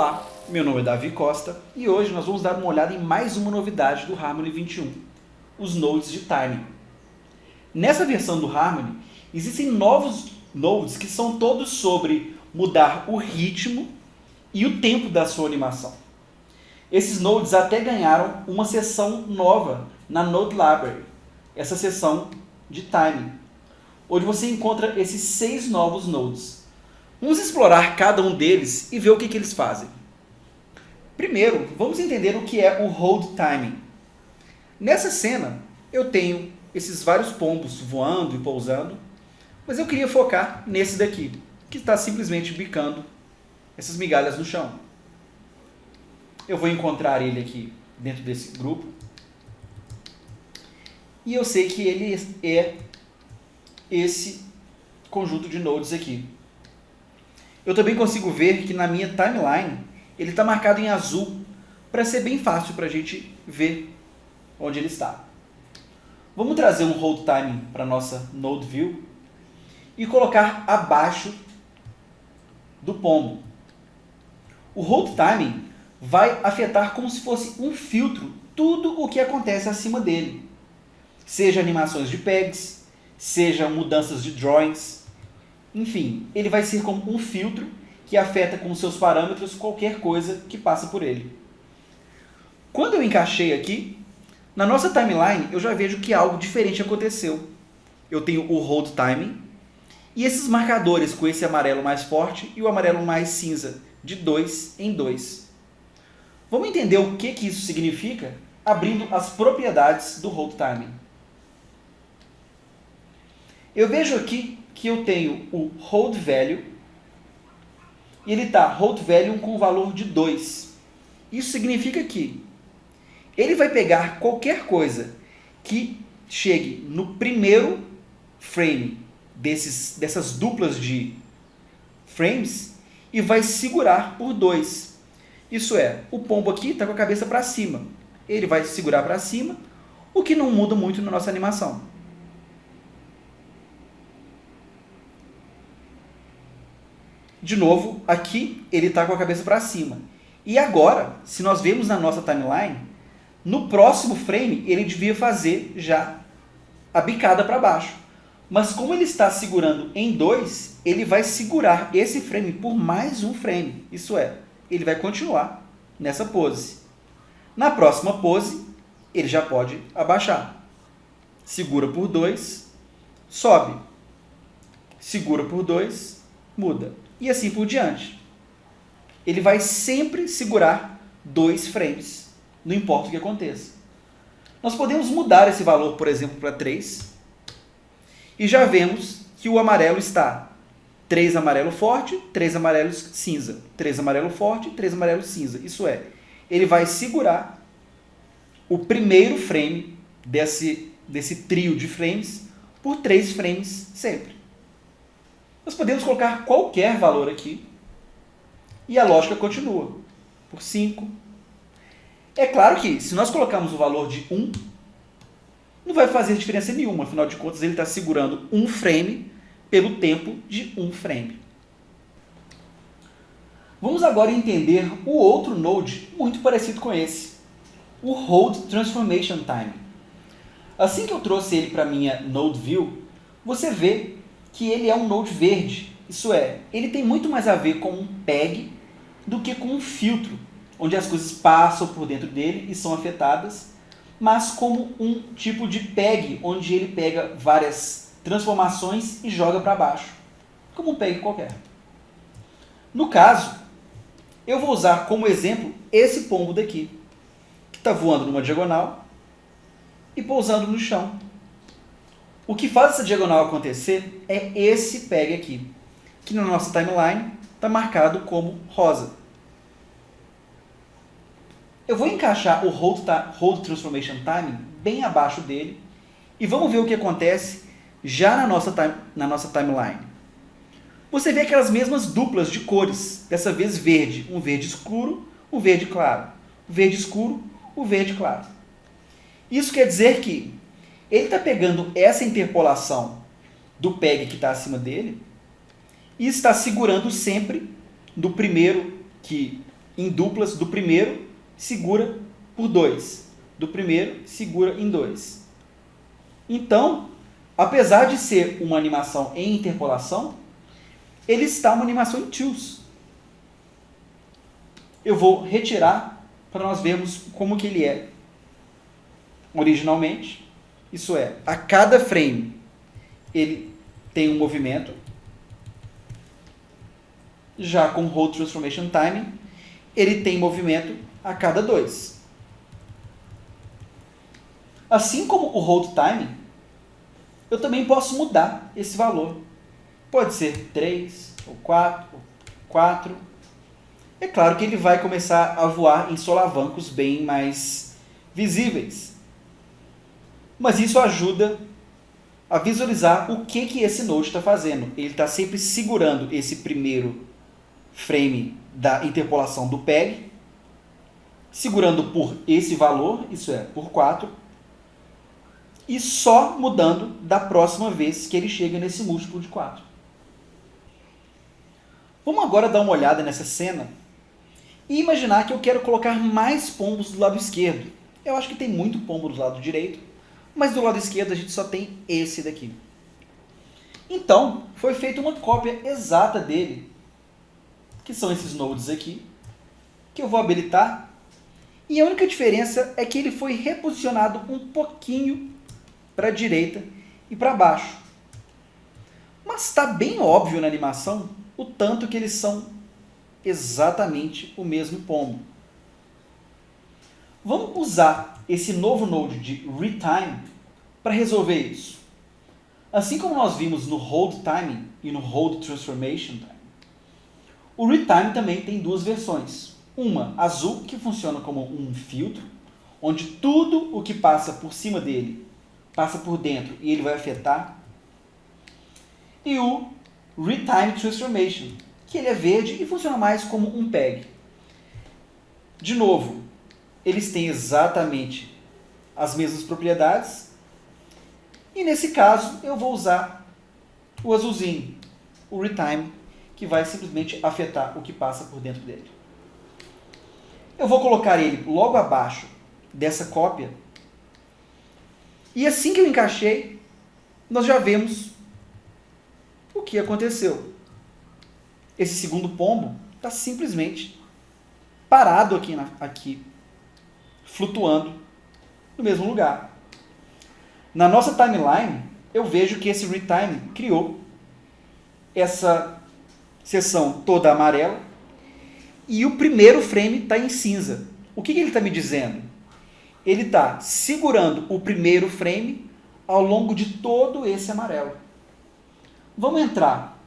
Olá, meu nome é Davi Costa e hoje nós vamos dar uma olhada em mais uma novidade do Harmony 21, os nodes de timing. Nessa versão do Harmony, existem novos nodes que são todos sobre mudar o ritmo e o tempo da sua animação. Esses nodes até ganharam uma seção nova na Node Library, essa seção de timing, onde você encontra esses 6 novos nodes. Vamos explorar cada um deles e ver o que eles fazem. Primeiro, vamos entender o que é o Hold Timing. Nessa cena, eu tenho esses vários pombos voando e pousando, mas eu queria focar nesse daqui, que está simplesmente bicando essas migalhas no chão. Eu vou encontrar ele aqui dentro desse grupo, e eu sei que ele é esse conjunto de nodes aqui. Eu também consigo ver que na minha timeline ele está marcado em azul para ser bem fácil para a gente ver onde ele está. Vamos trazer um Hold Timing para a nossa Node View e colocar abaixo do pombo. O Hold Timing vai afetar como se fosse um filtro tudo o que acontece acima dele. Seja animações de pegs, seja mudanças de drawings. Enfim, ele vai ser como um filtro que afeta com seus parâmetros qualquer coisa que passa por ele. Quando eu encaixei aqui, na nossa timeline eu já vejo que algo diferente aconteceu. Eu tenho o Hold Timing e esses marcadores com esse amarelo mais forte e o amarelo mais cinza, de 2 em 2. Vamos entender o que isso significa abrindo as propriedades do Hold Timing. Eu vejo aqui que eu tenho o Hold Value e ele está Hold Value com o valor de 2. Isso significa que ele vai pegar qualquer coisa que chegue no primeiro frame dessas duplas de frames e vai segurar por 2. Isso é, o pombo aqui está com a cabeça para cima. Ele vai segurar para cima, o que não muda muito na nossa animação. De novo, aqui ele está com a cabeça para cima. E agora, se nós vemos na nossa timeline, no próximo frame ele devia fazer já a bicada para baixo. Mas como ele está segurando em 2, ele vai segurar esse frame por mais um frame. Isso é, ele vai continuar nessa pose. Na próxima pose, ele já pode abaixar. Segura por 2, sobe. Segura por 2, muda. E assim por diante. Ele vai sempre segurar 2 frames, não importa o que aconteça. Nós podemos mudar esse valor, por exemplo, para 3. E já vemos que o amarelo está 3 amarelo forte, 3 amarelos cinza. 3 amarelo forte, 3 amarelo cinza. Isso é, ele vai segurar o primeiro frame desse trio de frames por 3 frames sempre. Nós podemos colocar qualquer valor aqui e a lógica continua por 5. É claro que se nós colocarmos o valor de 1, não vai fazer diferença nenhuma, afinal de contas ele está segurando um frame pelo tempo de um frame. Vamos agora entender o outro node muito parecido com esse, o Hold Transformation Time. Assim que eu trouxe ele para a minha Node View, você vê que ele é um node verde. Isso é, ele tem muito mais a ver com um peg do que com um filtro, onde as coisas passam por dentro dele e são afetadas, mas como um tipo de peg, onde ele pega várias transformações e joga para baixo, como um peg qualquer. No caso, eu vou usar como exemplo esse pombo daqui, que está voando numa diagonal e pousando no chão. O que faz essa diagonal acontecer é esse peg aqui, que na nossa timeline está marcado como rosa. Eu vou encaixar o Hold Transformation Timing bem abaixo dele e vamos ver o que acontece já na nossa timeline. Você vê aquelas mesmas duplas de cores, dessa vez verde, um verde escuro, um verde claro, o verde escuro, o verde claro. Isso quer dizer que ele está pegando essa interpolação do peg que está acima dele e está segurando sempre do primeiro que em duplas do primeiro, segura por 2. Do primeiro, segura em 2. Então, apesar de ser uma animação em interpolação, ele está uma animação em twos. Eu vou retirar para nós vermos como que ele é originalmente. Isso é, a cada frame ele tem um movimento. Já com Hold Transformation Timing, ele tem movimento a cada 2. Assim como o Hold Timing, eu também posso mudar esse valor. Pode ser 3, ou 4, ou 4. É claro que ele vai começar a voar em solavancos bem mais visíveis. Mas isso ajuda a visualizar o que esse Node está fazendo. Ele está sempre segurando esse primeiro frame da interpolação do PEG, segurando por esse valor, isso é, por 4, e só mudando da próxima vez que ele chega nesse múltiplo de 4. Vamos agora dar uma olhada nessa cena e imaginar que eu quero colocar mais pombos do lado esquerdo. Eu acho que tem muito pombo do lado direito, mas do lado esquerdo a gente só tem esse daqui. Então, foi feita uma cópia exata dele, que são esses nodes aqui, que eu vou habilitar, e a única diferença é que ele foi reposicionado um pouquinho para a direita e para baixo. Mas está bem óbvio na animação o tanto que eles são exatamente o mesmo pombo. Vamos usar esse novo node de retime para resolver isso. Assim como nós vimos no Hold Timing e no Hold Transformation Time, o retime também tem duas versões. Uma azul, que funciona como um filtro, onde tudo o que passa por cima dele passa por dentro e ele vai afetar. E o Retime Transformation, que ele é verde e funciona mais como um PEG. De novo, eles têm exatamente as mesmas propriedades. E nesse caso, eu vou usar o azulzinho, o Retime, que vai simplesmente afetar o que passa por dentro dele. Eu vou colocar ele logo abaixo dessa cópia. E assim que eu encaixei, nós já vemos o que aconteceu. Esse segundo pombo está simplesmente parado aqui, flutuando no mesmo lugar. Na nossa timeline, eu vejo que esse retime criou essa seção toda amarela e o primeiro frame está em cinza. O que ele está me dizendo? Ele está segurando o primeiro frame ao longo de todo esse amarelo. Vamos entrar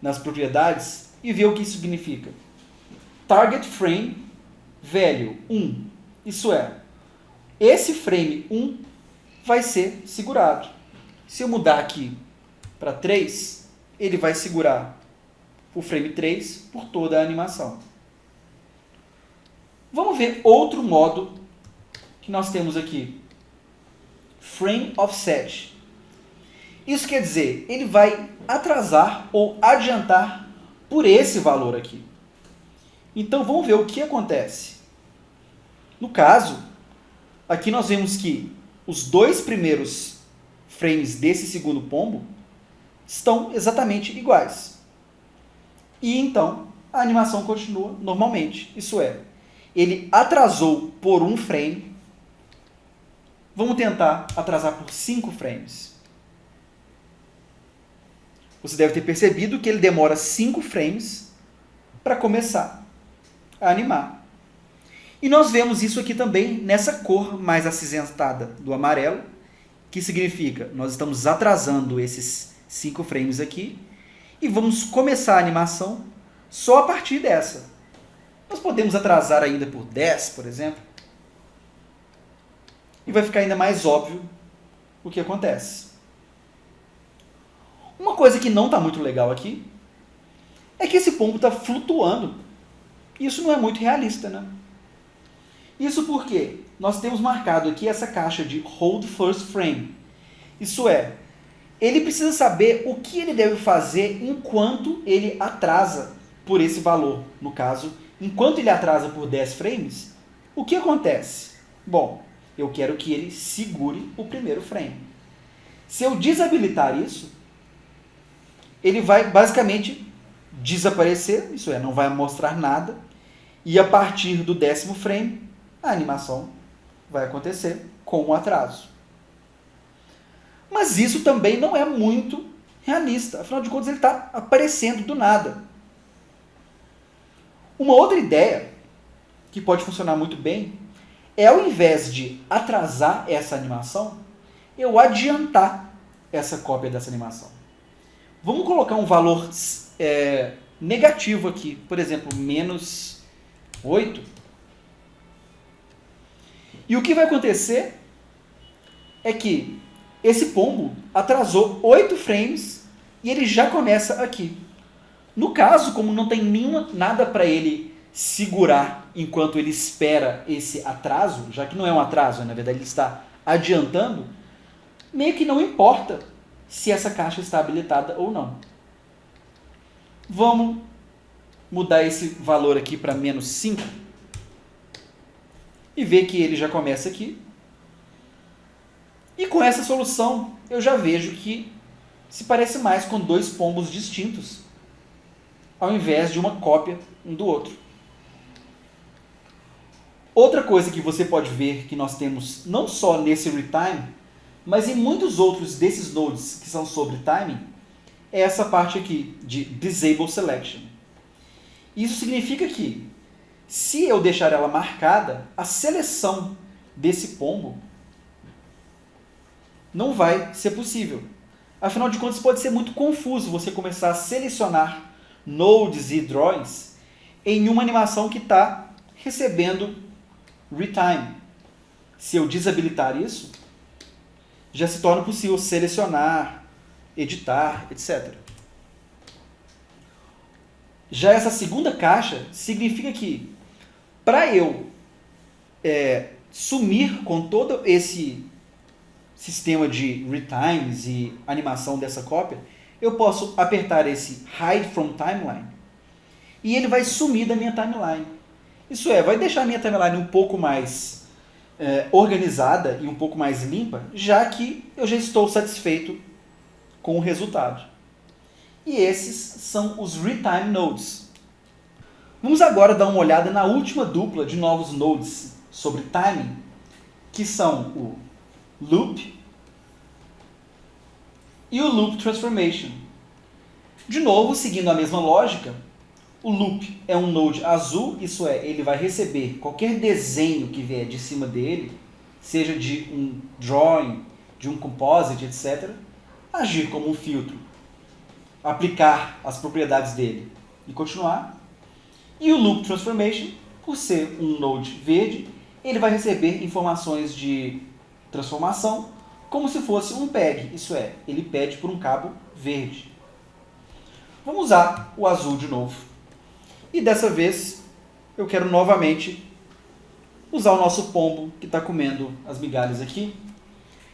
nas propriedades e ver o que isso significa. Target frame value 1. Isso é, esse frame 1 vai ser segurado. Se eu mudar aqui para 3, ele vai segurar o frame 3 por toda a animação. Vamos ver outro modo que nós temos aqui. Frame offset. Isso quer dizer, ele vai atrasar ou adiantar por esse valor aqui. Então vamos ver o que acontece. No caso, aqui nós vemos que os dois primeiros frames desse segundo pombo estão exatamente iguais. E então a animação continua normalmente. Isso é, ele atrasou por um frame. Vamos tentar atrasar por 5 frames. Você deve ter percebido que ele demora 5 frames para começar a animar. E nós vemos isso aqui também nessa cor mais acinzentada do amarelo, que significa nós estamos atrasando esses 5 frames aqui e vamos começar a animação só a partir dessa. Nós podemos atrasar ainda por 10, por exemplo, e vai ficar ainda mais óbvio o que acontece. Uma coisa que não está muito legal aqui é que esse pombo está flutuando. Isso não é muito realista, né? Isso porque nós temos marcado aqui essa caixa de Hold First Frame. Isso é, ele precisa saber o que ele deve fazer enquanto ele atrasa por esse valor. No caso, enquanto ele atrasa por 10 frames, o que acontece? Bom, eu quero que ele segure o primeiro frame. Se eu desabilitar isso, ele vai basicamente desaparecer, isso é, não vai mostrar nada, e a partir do 10º frame, a animação vai acontecer com um atraso. Mas isso também não é muito realista, afinal de contas ele está aparecendo do nada. Uma outra ideia que pode funcionar muito bem é, ao invés de atrasar essa animação, eu adiantar essa cópia dessa animação. Vamos colocar um valor negativo aqui, por exemplo, menos 8. E o que vai acontecer é que esse pombo atrasou 8 frames e ele já começa aqui. No caso, como não tem nada para ele segurar enquanto ele espera esse atraso, já que não é um atraso, na verdade ele está adiantando, meio que não importa se essa caixa está habilitada ou não. Vamos mudar esse valor aqui para menos 5 e ver que ele já começa aqui. E com essa solução eu já vejo que se parece mais com dois pombos distintos, ao invés de uma cópia um do outro. Outra coisa que você pode ver que nós temos não só nesse retime, mas em muitos outros desses nodes que são sobre timing, é essa parte aqui de Disable Selection. Isso significa que, se eu deixar ela marcada, a seleção desse pombo não vai ser possível. Afinal de contas, pode ser muito confuso você começar a selecionar nodes e drawings em uma animação que está recebendo retime. Se eu desabilitar isso, já se torna possível selecionar, editar, etc. Já essa segunda caixa significa que, para eu sumir com todo esse sistema de retimes e animação dessa cópia, eu posso apertar esse Hide from Timeline e ele vai sumir da minha timeline. Isso é, vai deixar a minha timeline um pouco mais organizada e um pouco mais limpa, já que eu já estou satisfeito com o resultado. E esses são os Retime Nodes. Vamos agora dar uma olhada na última dupla de novos nodes sobre timing, que são o Loop e o Loop Transformation. De novo, seguindo a mesma lógica, o Loop é um node azul, isso é, ele vai receber qualquer desenho que vier de cima dele, seja de um drawing, de um composite, etc., agir como um filtro, aplicar as propriedades dele e continuar. E o Loop Transformation, por ser um node verde, ele vai receber informações de transformação como se fosse um PEG, isso é, ele pede por um cabo verde. Vamos usar o azul de novo. E dessa vez eu quero novamente usar o nosso pombo que está comendo as migalhas aqui.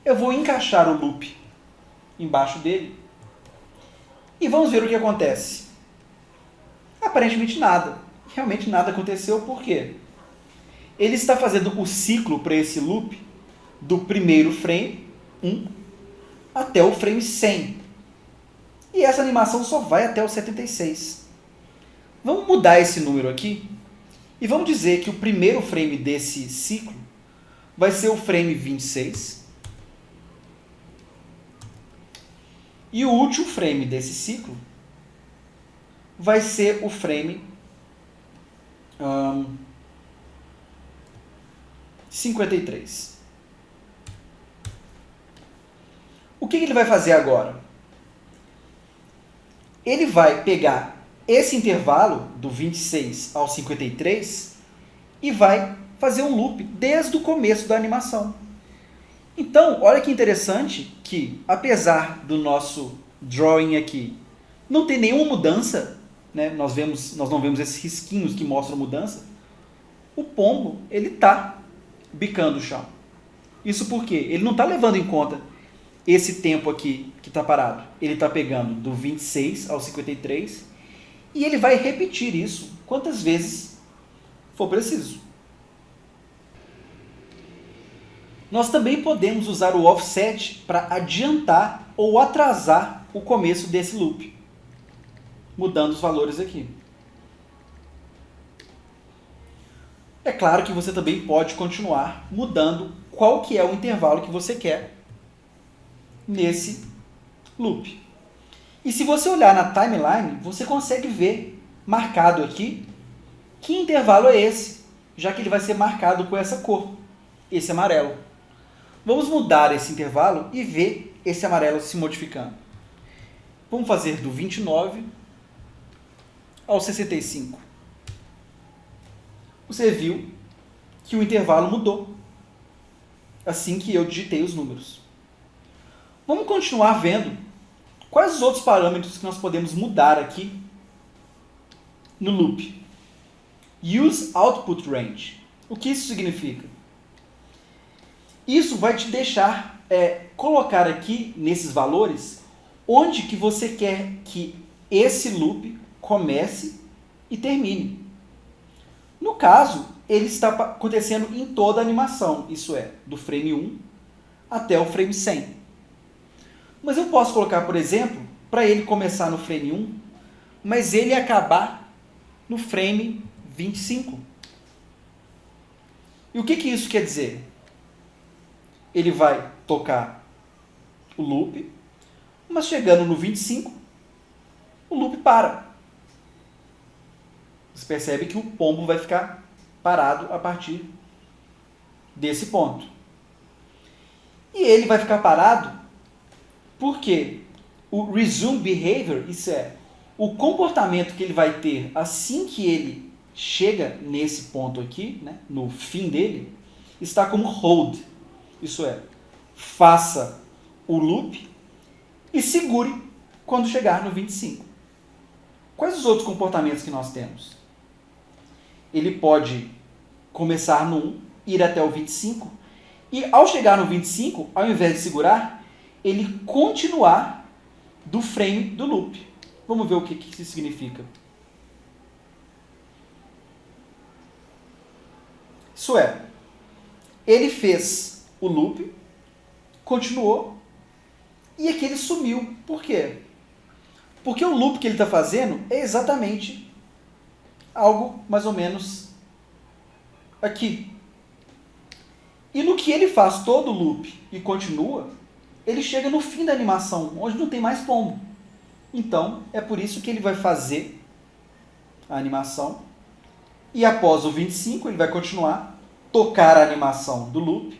Eu vou encaixar o loop embaixo dele e vamos ver o que acontece. Aparentemente nada. Realmente nada aconteceu, por quê? Ele está fazendo o ciclo para esse loop do primeiro frame 1 até o frame 100. E essa animação só vai até o 76. Vamos mudar esse número aqui e vamos dizer que o primeiro frame desse ciclo vai ser o frame 26 e o último frame desse ciclo vai ser o frame 53. O que ele vai fazer agora? Ele vai pegar esse intervalo do 26 ao 53 e vai fazer um loop desde o começo da animação. Então, olha que interessante que, apesar do nosso drawing aqui não ter nenhuma mudança, né, nós não vemos esses risquinhos que mostram mudança, o pombo ele está bicando o chão. Isso porque ele não está levando em conta esse tempo aqui que está parado. Ele está pegando do 26 ao 53 e ele vai repetir isso quantas vezes for preciso. Nós também podemos usar o offset para adiantar ou atrasar o começo desse loop, mudando os valores aqui. É claro que você também pode continuar mudando qual que é o intervalo que você quer nesse loop. E se você olhar na timeline, você consegue ver marcado aqui que intervalo é esse, já que ele vai ser marcado com essa cor, esse amarelo. Vamos mudar esse intervalo e ver esse amarelo se modificando. Vamos fazer do 29 ao 65. Você viu que o intervalo mudou assim que eu digitei os números. Vamos continuar vendo quais os outros parâmetros que nós podemos mudar aqui no loop. Use Output Range. O que isso significa? Isso vai te deixar colocar aqui nesses valores onde que você quer que esse loop comece e termine. No caso, ele está acontecendo em toda a animação, isso é, do frame 1 até o frame 100. Mas eu posso colocar, por exemplo, para ele começar no frame 1, mas ele acabar no frame 25. E o que isso quer dizer? Ele vai tocar o loop, mas chegando no 25, o loop para. Você percebe que o pombo vai ficar parado a partir desse ponto. E ele vai ficar parado porque o resume behavior, isso é, o comportamento que ele vai ter assim que ele chega nesse ponto aqui, né, no fim dele, está como hold. Isso é, faça o loop e segure quando chegar no 25. Quais os outros comportamentos que nós temos? Ele pode começar no 1, ir até o 25, e ao chegar no 25, ao invés de segurar, ele continuar do frame do loop. Vamos ver o que isso significa. Isso é, ele fez o loop, continuou, e aqui ele sumiu. Por quê? Porque o loop que ele está fazendo é exatamente algo mais ou menos aqui. E no que ele faz todo o loop e continua, ele chega no fim da animação, onde não tem mais pombo. Então, é por isso que ele vai fazer a animação, e após o 25, ele vai continuar, tocar a animação do loop,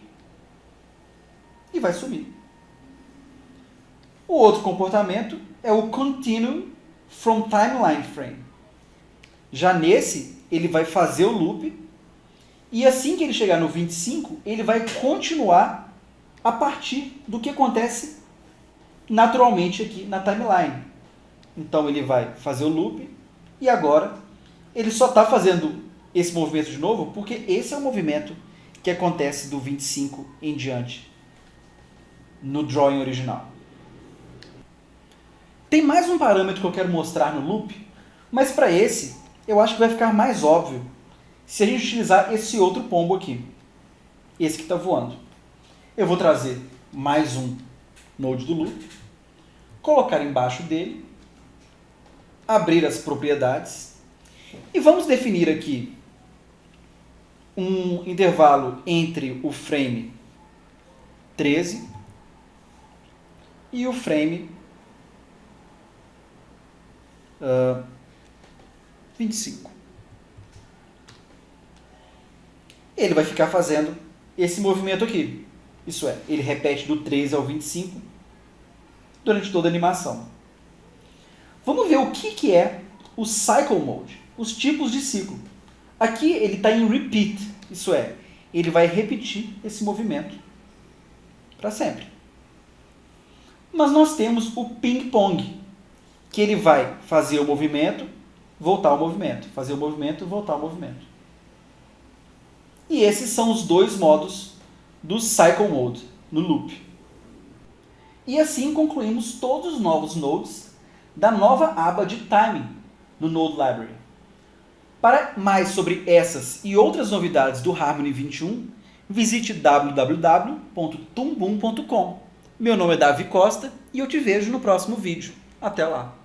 e vai sumir. O outro comportamento é o Continue from Timeline Frame. Já nesse, ele vai fazer o loop, e assim que ele chegar no 25, ele vai continuar a partir do que acontece naturalmente aqui na timeline. Então ele vai fazer o loop, e agora ele só está fazendo esse movimento de novo, porque esse é o movimento que acontece do 25 em diante no drawing original. Tem mais um parâmetro que eu quero mostrar no loop, mas para esse eu acho que vai ficar mais óbvio se a gente utilizar esse outro pombo aqui, esse que está voando. Eu vou trazer mais um node do loop, colocar embaixo dele, abrir as propriedades e vamos definir aqui um intervalo entre o frame 13 e o frame 25. Ele vai ficar fazendo esse movimento aqui. Isso é, ele repete do 13 ao 25 durante toda a animação. Vamos ver o que é o Cycle Mode, os tipos de ciclo. Aqui ele está em Repeat, isso é, ele vai repetir esse movimento para sempre. Mas nós temos o Ping Pong, que ele vai fazer o movimento, voltar ao movimento, fazer o movimento, voltar ao movimento. E esses são os dois modos do Cycle Mode no loop. E assim concluímos todos os novos nodes da nova aba de Timing no Node Library. Para mais sobre essas e outras novidades do Harmony 21, visite www.tumbum.com. Meu nome é Davi Costa e eu te vejo no próximo vídeo. Até lá!